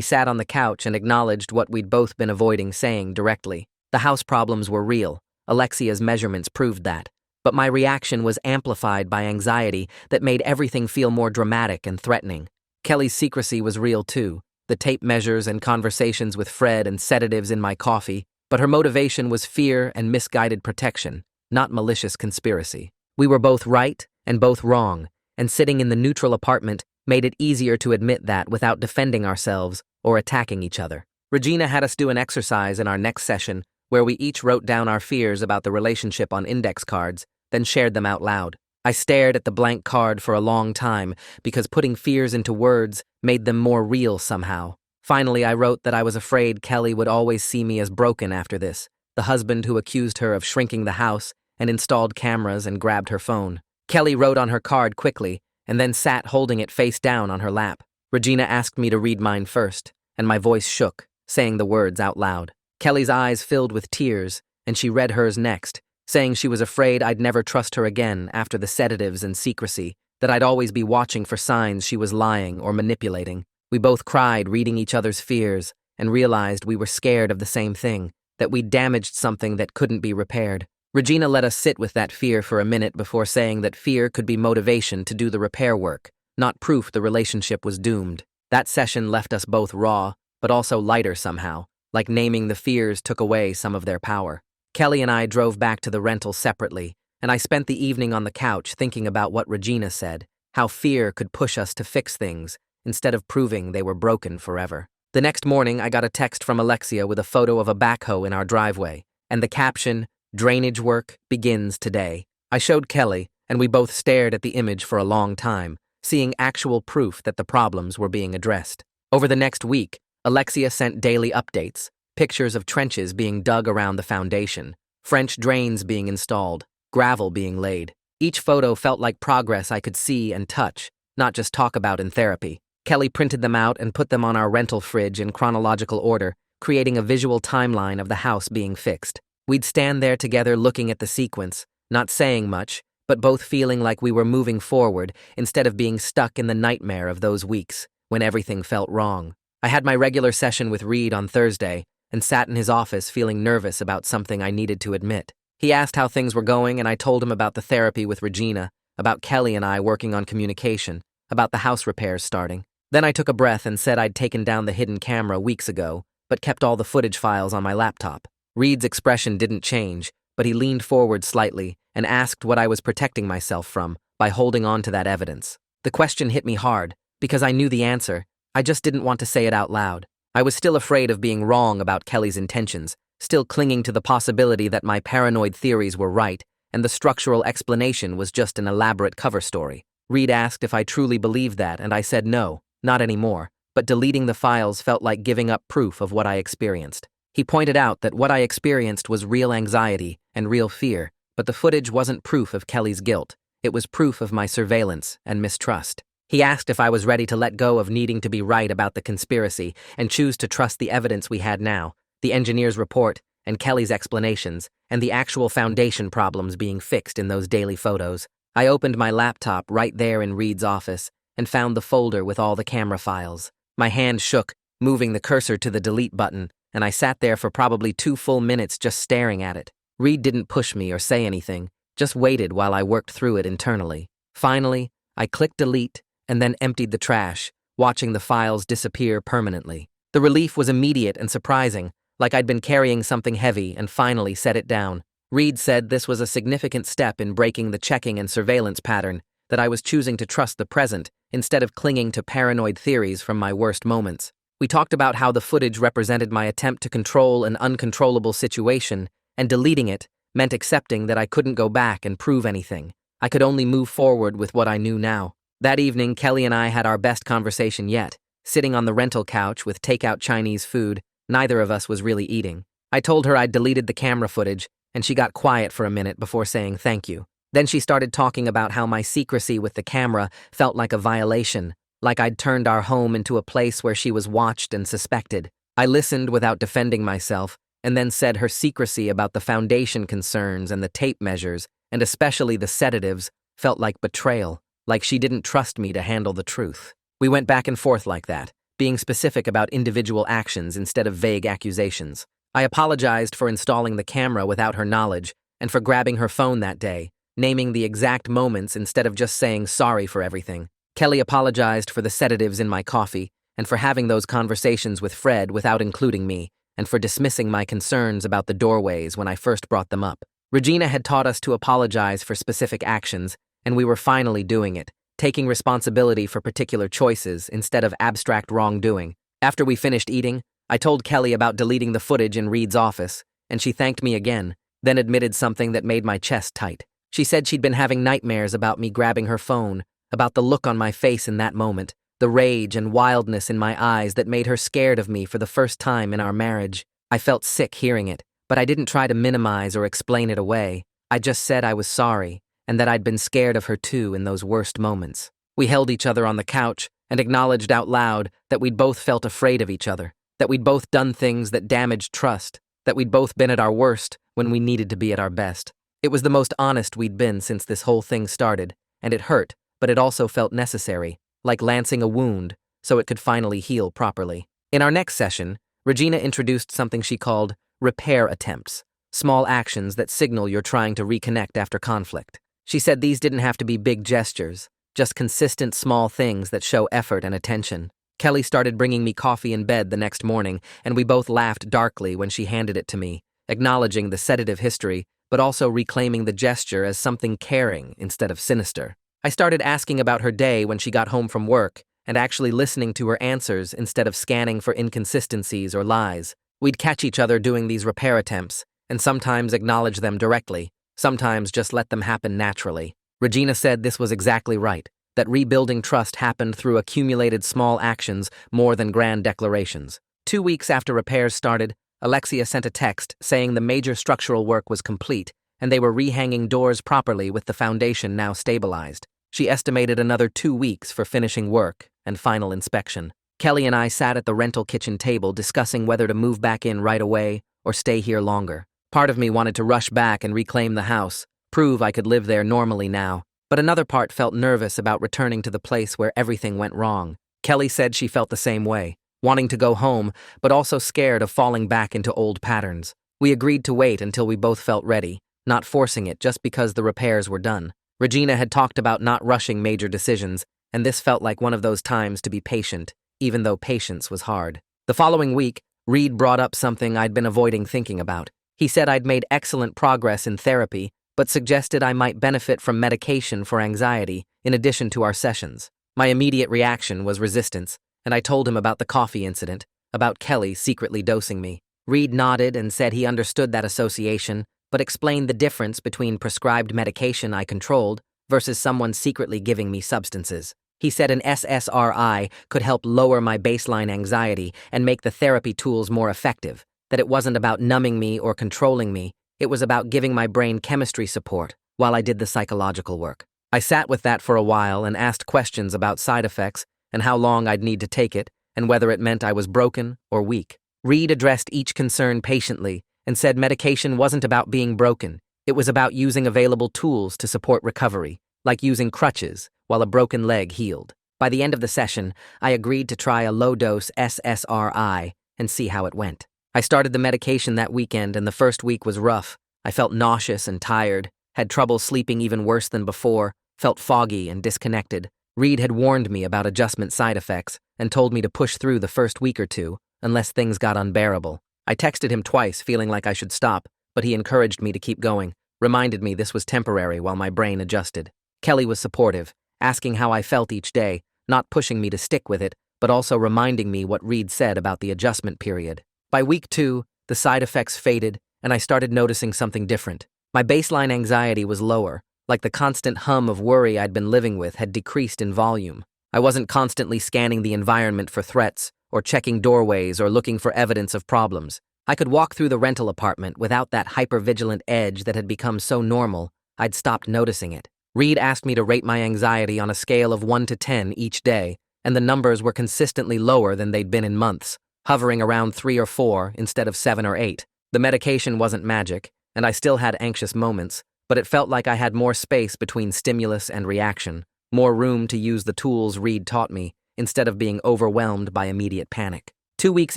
sat on the couch and acknowledged what we'd both been avoiding saying directly. The house problems were real. Alexia's measurements proved that. But my reaction was amplified by anxiety that made everything feel more dramatic and threatening. Kelly's secrecy was real too, the tape measures and conversations with Fred and sedatives in my coffee, but her motivation was fear and misguided protection, not malicious conspiracy. We were both right and both wrong, and sitting in the neutral apartment made it easier to admit that without defending ourselves or attacking each other. Regina had us do an exercise in our next session where we each wrote down our fears about the relationship on index cards, then shared them out loud. I stared at the blank card for a long time because putting fears into words made them more real somehow. Finally, I wrote that I was afraid Kelly would always see me as broken after this, the husband who accused her of shrinking the house and installed cameras and grabbed her phone. Kelly wrote on her card quickly and then sat holding it face down on her lap. Regina asked me to read mine first, and my voice shook, saying the words out loud. Kelly's eyes filled with tears, and she read hers next, saying she was afraid I'd never trust her again after the sedatives and secrecy, that I'd always be watching for signs she was lying or manipulating. We both cried, reading each other's fears, and realized we were scared of the same thing, that we'd damaged something that couldn't be repaired. Regina let us sit with that fear for a minute before saying that fear could be motivation to do the repair work, not proof the relationship was doomed. That session left us both raw, but also lighter somehow, like naming the fears took away some of their power. Kelly and I drove back to the rental separately, and I spent the evening on the couch thinking about what Regina said, how fear could push us to fix things, instead of proving they were broken forever. The next morning, I got a text from Alexia with a photo of a backhoe in our driveway, and the caption, "Drainage work begins today." I showed Kelly, and we both stared at the image for a long time, seeing actual proof that the problems were being addressed. Over the next week, Alexia sent daily updates, pictures of trenches being dug around the foundation, French drains being installed, gravel being laid. Each photo felt like progress I could see and touch, not just talk about in therapy. Kelly printed them out and put them on our rental fridge in chronological order, creating a visual timeline of the house being fixed. We'd stand there together looking at the sequence, not saying much, but both feeling like we were moving forward instead of being stuck in the nightmare of those weeks when everything felt wrong. I had my regular session with Reed on Thursday and sat in his office feeling nervous about something I needed to admit. He asked how things were going, and I told him about the therapy with Regina, about Kelly and I working on communication, about the house repairs starting. Then I took a breath and said I'd taken down the hidden camera weeks ago, but kept all the footage files on my laptop. Reed's expression didn't change, but he leaned forward slightly and asked what I was protecting myself from by holding on to that evidence. The question hit me hard, because I knew the answer. I just didn't want to say it out loud. I was still afraid of being wrong about Kelly's intentions, still clinging to the possibility that my paranoid theories were right and the structural explanation was just an elaborate cover story. Reed asked if I truly believed that, and I said no, not anymore, but deleting the files felt like giving up proof of what I experienced. He pointed out that what I experienced was real anxiety and real fear, but the footage wasn't proof of Kelly's guilt. It was proof of my surveillance and mistrust. He asked if I was ready to let go of needing to be right about the conspiracy and choose to trust the evidence we had now, the engineer's report and Kelly's explanations, and the actual foundation problems being fixed in those daily photos. I opened my laptop right there in Reed's office and found the folder with all the camera files. My hand shook, moving the cursor to the delete button, and I sat there for probably 2 full minutes just staring at it. Reed didn't push me or say anything, just waited while I worked through it internally. Finally, I clicked delete and then emptied the trash, watching the files disappear permanently. The relief was immediate and surprising, like I'd been carrying something heavy and finally set it down. Reed said this was a significant step in breaking the checking and surveillance pattern, that I was choosing to trust the present instead of clinging to paranoid theories from my worst moments. We talked about how the footage represented my attempt to control an uncontrollable situation, and deleting it meant accepting that I couldn't go back and prove anything. I could only move forward with what I knew now. That evening, Kelly and I had our best conversation yet, sitting on the rental couch with takeout Chinese food. Neither of us was really eating. I told her I'd deleted the camera footage, and she got quiet for a minute before saying thank you. Then she started talking about how my secrecy with the camera felt like a violation, like I'd turned our home into a place where she was watched and suspected. I listened without defending myself, and then said her secrecy about the foundation concerns and the tape measures, and especially the sedatives, felt like betrayal, like she didn't trust me to handle the truth. We went back and forth like that, being specific about individual actions instead of vague accusations. I apologized for installing the camera without her knowledge and for grabbing her phone that day, naming the exact moments instead of just saying sorry for everything. Kelly apologized for the sedatives in my coffee and for having those conversations with Fred without including me, and for dismissing my concerns about the doorways when I first brought them up. Regina had taught us to apologize for specific actions, and we were finally doing it, taking responsibility for particular choices instead of abstract wrongdoing. After we finished eating, I told Kelly about deleting the footage in Reed's office, and she thanked me again, then admitted something that made my chest tight. She said she'd been having nightmares about me grabbing her phone, about the look on my face in that moment, the rage and wildness in my eyes that made her scared of me for the first time in our marriage. I felt sick hearing it, but I didn't try to minimize or explain it away. I just said I was sorry, and that I'd been scared of her too in those worst moments. We held each other on the couch and acknowledged out loud that we'd both felt afraid of each other, that we'd both done things that damaged trust, that we'd both been at our worst when we needed to be at our best. It was the most honest we'd been since this whole thing started, and it hurt, but it also felt necessary, like lancing a wound, so it could finally heal properly. In our next session, Regina introduced something she called repair attempts, small actions that signal you're trying to reconnect after conflict. She said these didn't have to be big gestures, just consistent small things that show effort and attention. Kelly started bringing me coffee in bed the next morning, and we both laughed darkly when she handed it to me, acknowledging the sedative history, but also reclaiming the gesture as something caring instead of sinister. I started asking about her day when she got home from work, and actually listening to her answers instead of scanning for inconsistencies or lies. We'd catch each other doing these repair attempts, and sometimes acknowledge them directly, sometimes just let them happen naturally. Regina said this was exactly right, that rebuilding trust happened through accumulated small actions more than grand declarations. 2 weeks after repairs started, Alexia sent a text saying the major structural work was complete, and they were rehanging doors properly with the foundation now stabilized. She estimated another 2 weeks for finishing work and final inspection. Kelly and I sat at the rental kitchen table discussing whether to move back in right away or stay here longer. Part of me wanted to rush back and reclaim the house, prove I could live there normally now, but another part felt nervous about returning to the place where everything went wrong. Kelly said she felt the same way, wanting to go home, but also scared of falling back into old patterns. We agreed to wait until we both felt ready, not forcing it just because the repairs were done. Regina had talked about not rushing major decisions, and this felt like one of those times to be patient, even though patience was hard. The following week, Reed brought up something I'd been avoiding thinking about. He said I'd made excellent progress in therapy, but suggested I might benefit from medication for anxiety in addition to our sessions. My immediate reaction was resistance, and I told him about the coffee incident, about Kelly secretly dosing me. Reed nodded and said he understood that association, but explained the difference between prescribed medication I controlled versus someone secretly giving me substances. He said an SSRI could help lower my baseline anxiety and make the therapy tools more effective, that it wasn't about numbing me or controlling me, it was about giving my brain chemistry support while I did the psychological work. I sat with that for a while and asked questions about side effects and how long I'd need to take it and whether it meant I was broken or weak. Reed addressed each concern patiently and said medication wasn't about being broken, it was about using available tools to support recovery, like using crutches while a broken leg healed. By the end of the session, I agreed to try a low-dose SSRI and see how it went. I started the medication that weekend, and the first week was rough. I felt nauseous and tired, had trouble sleeping even worse than before, felt foggy and disconnected. Reed had warned me about adjustment side effects and told me to push through the first week or two unless things got unbearable. I texted him twice, feeling like I should stop, but he encouraged me to keep going, reminded me this was temporary while my brain adjusted. Kelly was supportive, asking how I felt each day, not pushing me to stick with it, but also reminding me what Reed said about the adjustment period. By week 2, the side effects faded, and I started noticing something different. My baseline anxiety was lower, like the constant hum of worry I'd been living with had decreased in volume. I wasn't constantly scanning the environment for threats, or checking doorways or looking for evidence of problems. I could walk through the rental apartment without that hyper-vigilant edge that had become so normal, I'd stopped noticing it. Reed asked me to rate my anxiety on a scale of 1 to 10 each day, and the numbers were consistently lower than they'd been in months, hovering around 3 or 4 instead of 7 or 8. The medication wasn't magic, and I still had anxious moments, but it felt like I had more space between stimulus and reaction, more room to use the tools Reed taught me, instead of being overwhelmed by immediate panic. 2 weeks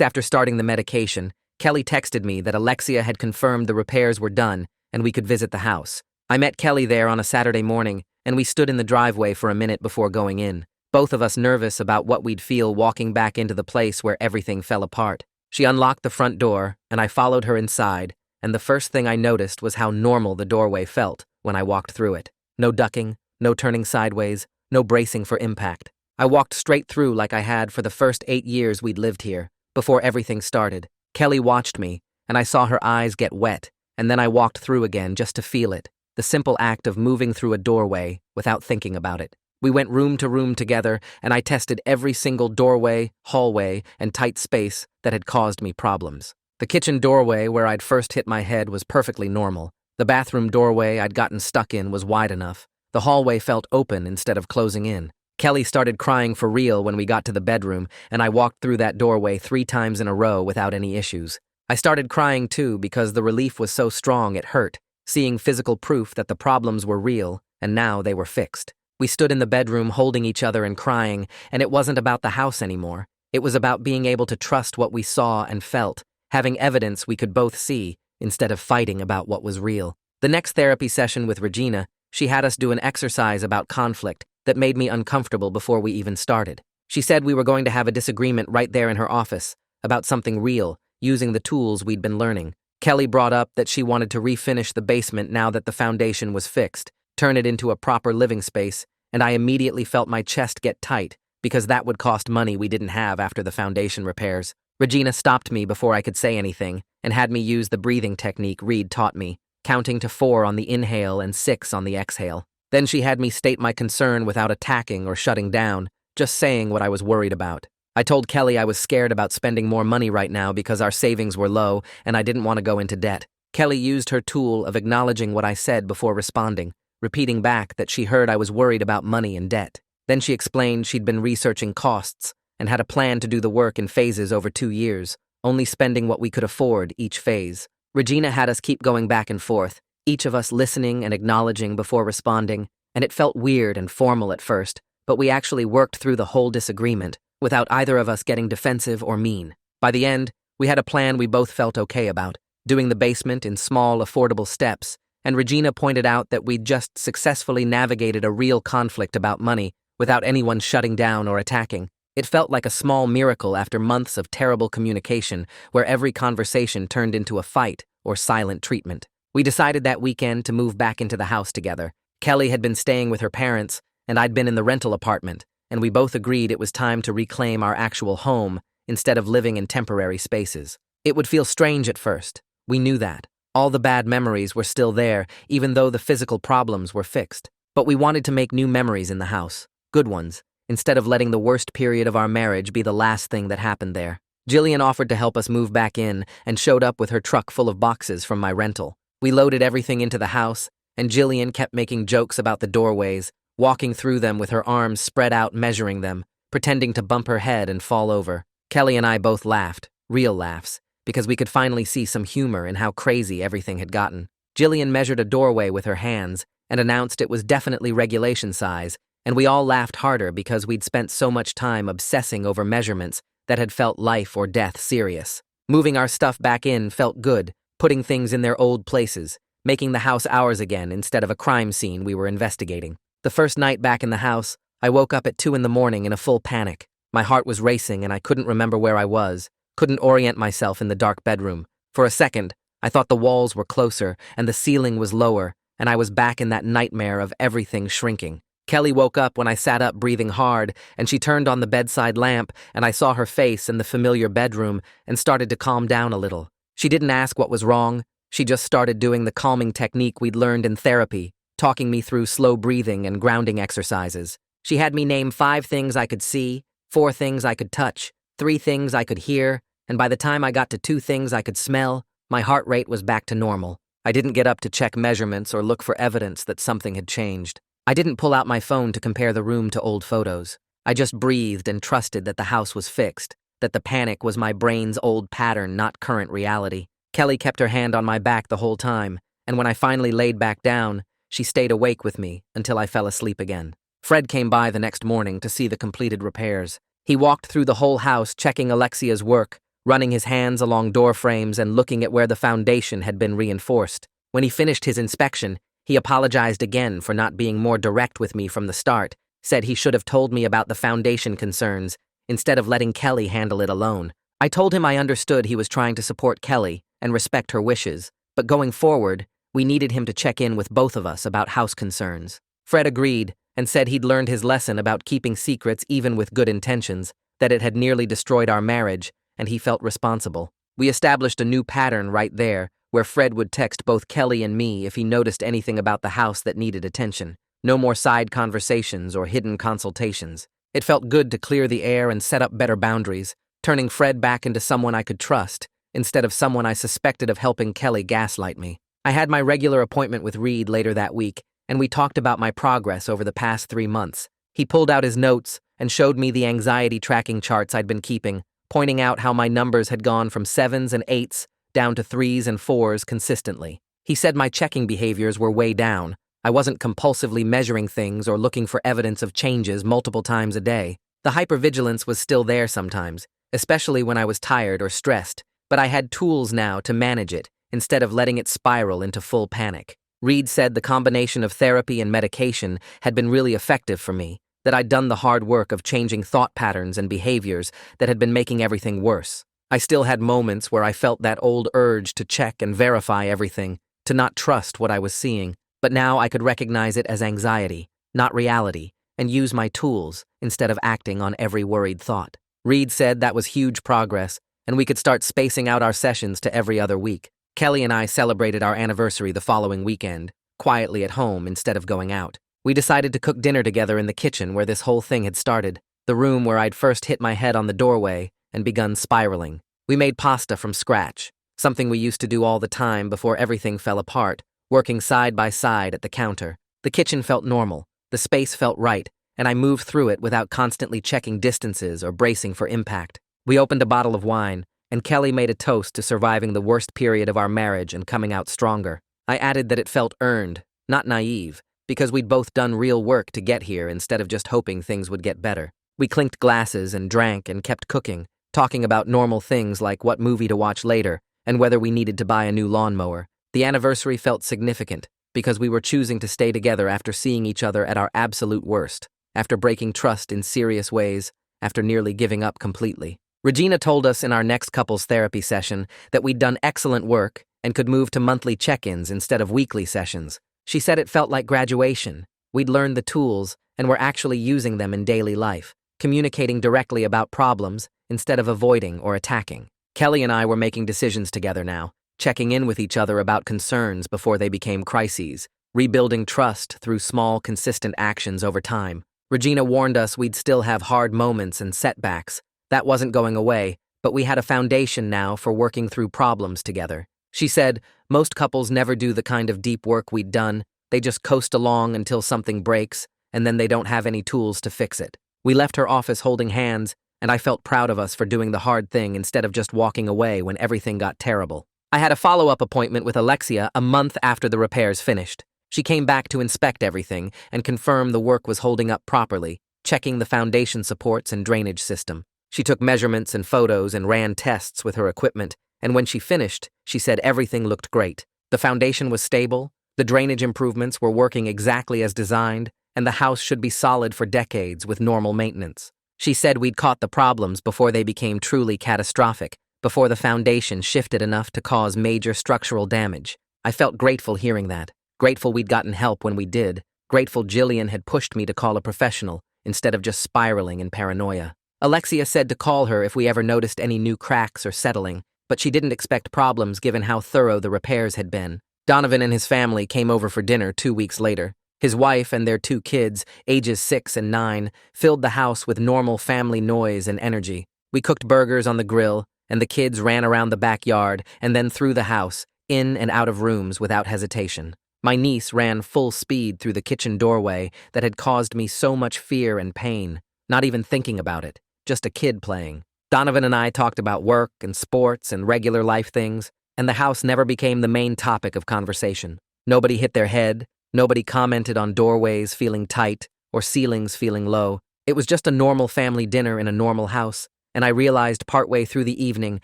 after starting the medication, Kelly texted me that Alexia had confirmed the repairs were done and we could visit the house. I met Kelly there on a Saturday morning, and we stood in the driveway for a minute before going in, both of us nervous about what we'd feel walking back into the place where everything fell apart. She unlocked the front door, and I followed her inside, and the first thing I noticed was how normal the doorway felt when I walked through it. No ducking, no turning sideways, no bracing for impact. I walked straight through like I had for the first 8 years we'd lived here, before everything started. Kelly watched me, and I saw her eyes get wet, and then I walked through again just to feel it, the simple act of moving through a doorway without thinking about it. We went room to room together, and I tested every single doorway, hallway, and tight space that had caused me problems. The kitchen doorway where I'd first hit my head was perfectly normal. The bathroom doorway I'd gotten stuck in was wide enough. The hallway felt open instead of closing in. Kelly started crying for real when we got to the bedroom, and I walked through that doorway 3 times in a row without any issues. I started crying too because the relief was so strong it hurt, seeing physical proof that the problems were real, and now they were fixed. We stood in the bedroom holding each other and crying, and it wasn't about the house anymore. It was about being able to trust what we saw and felt, having evidence we could both see, instead of fighting about what was real. The next therapy session with Regina, she had us do an exercise about conflict that made me uncomfortable before we even started. She said we were going to have a disagreement right there in her office, about something real, using the tools we'd been learning. Kelly brought up that she wanted to refinish the basement now that the foundation was fixed, turn it into a proper living space, and I immediately felt my chest get tight, because that would cost money we didn't have after the foundation repairs. Regina stopped me before I could say anything, and had me use the breathing technique Reed taught me, counting to 4 on the inhale and 6 on the exhale. Then she had me state my concern without attacking or shutting down, just saying what I was worried about. I told Kelly I was scared about spending more money right now because our savings were low and I didn't want to go into debt. Kelly used her tool of acknowledging what I said before responding, repeating back that she heard I was worried about money and debt. Then she explained she'd been researching costs and had a plan to do the work in phases over 2 years, only spending what we could afford each phase. Regina had us keep going back and forth, each of us listening and acknowledging before responding, and it felt weird and formal at first, but we actually worked through the whole disagreement without either of us getting defensive or mean. By the end, we had a plan we both felt okay about, doing the basement in small, affordable steps, and Regina pointed out that we'd just successfully navigated a real conflict about money without anyone shutting down or attacking. It felt like a small miracle after months of terrible communication where every conversation turned into a fight or silent treatment. We decided that weekend to move back into the house together. Kelly had been staying with her parents, and I'd been in the rental apartment, and we both agreed it was time to reclaim our actual home instead of living in temporary spaces. It would feel strange at first. We knew that. All the bad memories were still there, even though the physical problems were fixed. But we wanted to make new memories in the house, good ones, instead of letting the worst period of our marriage be the last thing that happened there. Jillian offered to help us move back in and showed up with her truck full of boxes from my rental. We loaded everything into the house, and Jillian kept making jokes about the doorways, walking through them with her arms spread out measuring them, pretending to bump her head and fall over. Kelly and I both laughed, real laughs, because we could finally see some humor in how crazy everything had gotten. Jillian measured a doorway with her hands and announced it was definitely regulation size, and we all laughed harder because we'd spent so much time obsessing over measurements that had felt life or death serious. Moving our stuff back in felt good, putting things in their old places, making the house ours again instead of a crime scene we were investigating. The first night back in the house, I woke up at 2 in the morning in a full panic. My heart was racing and I couldn't remember where I was, couldn't orient myself in the dark bedroom. For a second, I thought the walls were closer and the ceiling was lower, and I was back in that nightmare of everything shrinking. Kelly woke up when I sat up breathing hard, and she turned on the bedside lamp, and I saw her face in the familiar bedroom and started to calm down a little. She didn't ask what was wrong. She just started doing the calming technique we'd learned in therapy, talking me through slow breathing and grounding exercises. She had me name 5 things I could see, 4 things I could touch, 3 things I could hear, and by the time I got to 2 things I could smell, my heart rate was back to normal. I didn't get up to check measurements or look for evidence that something had changed. I didn't pull out my phone to compare the room to old photos. I just breathed and trusted that the house was fixed, that the panic was my brain's old pattern, not current reality. Kelly kept her hand on my back the whole time, and when I finally laid back down, she stayed awake with me until I fell asleep again. Fred came by the next morning to see the completed repairs. He walked through the whole house checking Alexia's work, running his hands along door frames and looking at where the foundation had been reinforced. When he finished his inspection, he apologized again for not being more direct with me from the start, said he should have told me about the foundation concerns instead of letting Kelly handle it alone. I told him I understood he was trying to support Kelly and respect her wishes, but going forward, we needed him to check in with both of us about house concerns. Fred agreed and said he'd learned his lesson about keeping secrets even with good intentions, that it had nearly destroyed our marriage, and he felt responsible. We established a new pattern right there, where Fred would text both Kelly and me if he noticed anything about the house that needed attention. No more side conversations or hidden consultations. It felt good to clear the air and set up better boundaries, turning Fred back into someone I could trust, instead of someone I suspected of helping Kelly gaslight me. I had my regular appointment with Reed later that week, and we talked about my progress over the past 3 months. He pulled out his notes and showed me the anxiety tracking charts I'd been keeping, pointing out how my numbers had gone from 7s and 8s down to 3s and 4s consistently. He said my checking behaviors were way down. I wasn't compulsively measuring things or looking for evidence of changes multiple times a day. The hypervigilance was still there sometimes, especially when I was tired or stressed, but I had tools now to manage it instead of letting it spiral into full panic. Reed said the combination of therapy and medication had been really effective for me, that I'd done the hard work of changing thought patterns and behaviors that had been making everything worse. I still had moments where I felt that old urge to check and verify everything, to not trust what I was seeing, but now I could recognize it as anxiety, not reality, and use my tools instead of acting on every worried thought. Reed said that was huge progress, and we could start spacing out our sessions to every other week. Kelly and I celebrated our anniversary the following weekend, quietly at home instead of going out. We decided to cook dinner together in the kitchen where this whole thing had started, the room where I'd first hit my head on the doorway and begun spiraling. We made pasta from scratch, something we used to do all the time before everything fell apart, working side by side at the counter. The kitchen felt normal, the space felt right, and I moved through it without constantly checking distances or bracing for impact. We opened a bottle of wine, and Kelly made a toast to surviving the worst period of our marriage and coming out stronger. I added that it felt earned, not naive, because we'd both done real work to get here instead of just hoping things would get better. We clinked glasses and drank and kept cooking, talking about normal things like what movie to watch later and whether we needed to buy a new lawnmower. The anniversary felt significant because we were choosing to stay together after seeing each other at our absolute worst, after breaking trust in serious ways, after nearly giving up completely. Regina told us in our next couples therapy session that we'd done excellent work and could move to monthly check-ins instead of weekly sessions. She said it felt like graduation. We'd learned the tools and were actually using them in daily life, communicating directly about problems instead of avoiding or attacking. Kelly and I were making decisions together now, checking in with each other about concerns before they became crises, rebuilding trust through small, consistent actions over time. Regina warned us we'd still have hard moments and setbacks. That wasn't going away, but we had a foundation now for working through problems together. She said, most couples never do the kind of deep work we'd done. They just coast along until something breaks, and then they don't have any tools to fix it. We left her office holding hands, and I felt proud of us for doing the hard thing instead of just walking away when everything got terrible. I had a follow-up appointment with Alexia a month after the repairs finished. She came back to inspect everything and confirm the work was holding up properly, checking the foundation supports and drainage system. She took measurements and photos and ran tests with her equipment, and when she finished, she said everything looked great. The foundation was stable, the drainage improvements were working exactly as designed, and the house should be solid for decades with normal maintenance. She said we'd caught the problems before they became truly catastrophic, before the foundation shifted enough to cause major structural damage. I felt grateful hearing that, grateful we'd gotten help when we did, grateful Jillian had pushed me to call a professional instead of just spiraling in paranoia. Alexia said to call her if we ever noticed any new cracks or settling, but she didn't expect problems given how thorough the repairs had been. Donovan and his family came over for dinner 2 weeks later. His wife and their 2 kids, ages 6 and 9, filled the house with normal family noise and energy. We cooked burgers on the grill, and the kids ran around the backyard and then through the house, in and out of rooms without hesitation. My niece ran full speed through the kitchen doorway that had caused me so much fear and pain, not even thinking about it. Just a kid playing. Donovan and I talked about work and sports and regular life things, and the house never became the main topic of conversation. Nobody hit their head, nobody commented on doorways feeling tight or ceilings feeling low. It was just a normal family dinner in a normal house, and I realized partway through the evening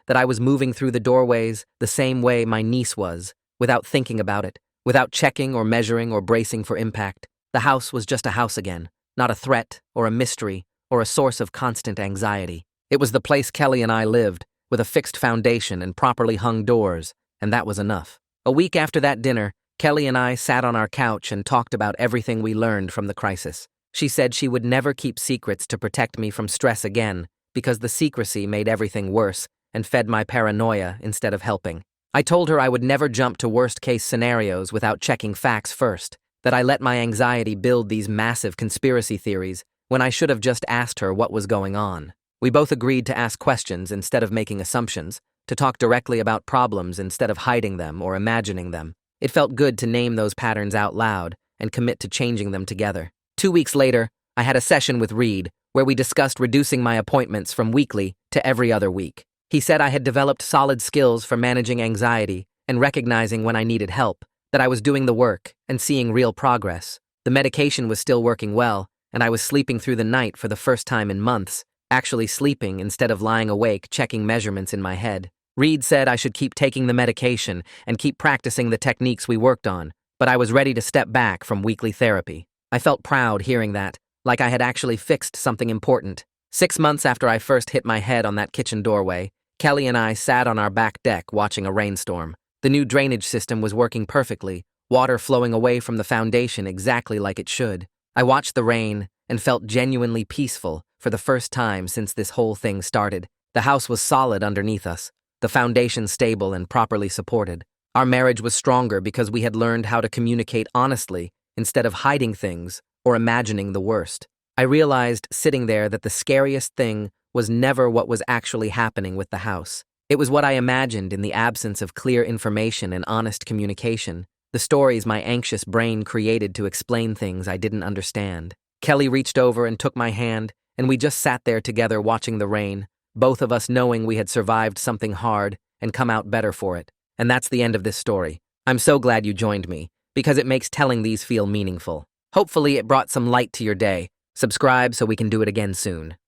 that I was moving through the doorways the same way my niece was, without thinking about it, without checking or measuring or bracing for impact. The house was just a house again, not a threat or a mystery or a source of constant anxiety. It was the place Kelly and I lived, with a fixed foundation and properly hung doors, and that was enough. A week after that dinner, Kelly and I sat on our couch and talked about everything we learned from the crisis. She said she would never keep secrets to protect me from stress again, because the secrecy made everything worse and fed my paranoia instead of helping. I told her I would never jump to worst-case scenarios without checking facts first, that I let my anxiety build these massive conspiracy theories when I should have just asked her what was going on. We both agreed to ask questions instead of making assumptions, to talk directly about problems instead of hiding them or imagining them. It felt good to name those patterns out loud and commit to changing them together. 2 weeks later, I had a session with Reed where we discussed reducing my appointments from weekly to every other week. He said I had developed solid skills for managing anxiety and recognizing when I needed help, that I was doing the work and seeing real progress. The medication was still working well, and I was sleeping through the night for the first time in months, actually sleeping instead of lying awake checking measurements in my head. Reed said I should keep taking the medication and keep practicing the techniques we worked on, but I was ready to step back from weekly therapy. I felt proud hearing that, like I had actually fixed something important. 6 months after I first hit my head on that kitchen doorway, Kelly and I sat on our back deck watching a rainstorm. The new drainage system was working perfectly, water flowing away from the foundation exactly like it should. I watched the rain and felt genuinely peaceful for the first time since this whole thing started. The house was solid underneath us, the foundation stable and properly supported. Our marriage was stronger because we had learned how to communicate honestly instead of hiding things or imagining the worst. I realized sitting there that the scariest thing was never what was actually happening with the house. It was what I imagined in the absence of clear information and honest communication, the stories my anxious brain created to explain things I didn't understand. Kelly reached over and took my hand, and we just sat there together watching the rain, both of us knowing we had survived something hard and come out better for it. And that's the end of this story. I'm so glad you joined me, because it makes telling these feel meaningful. Hopefully it brought some light to your day. Subscribe so we can do it again soon.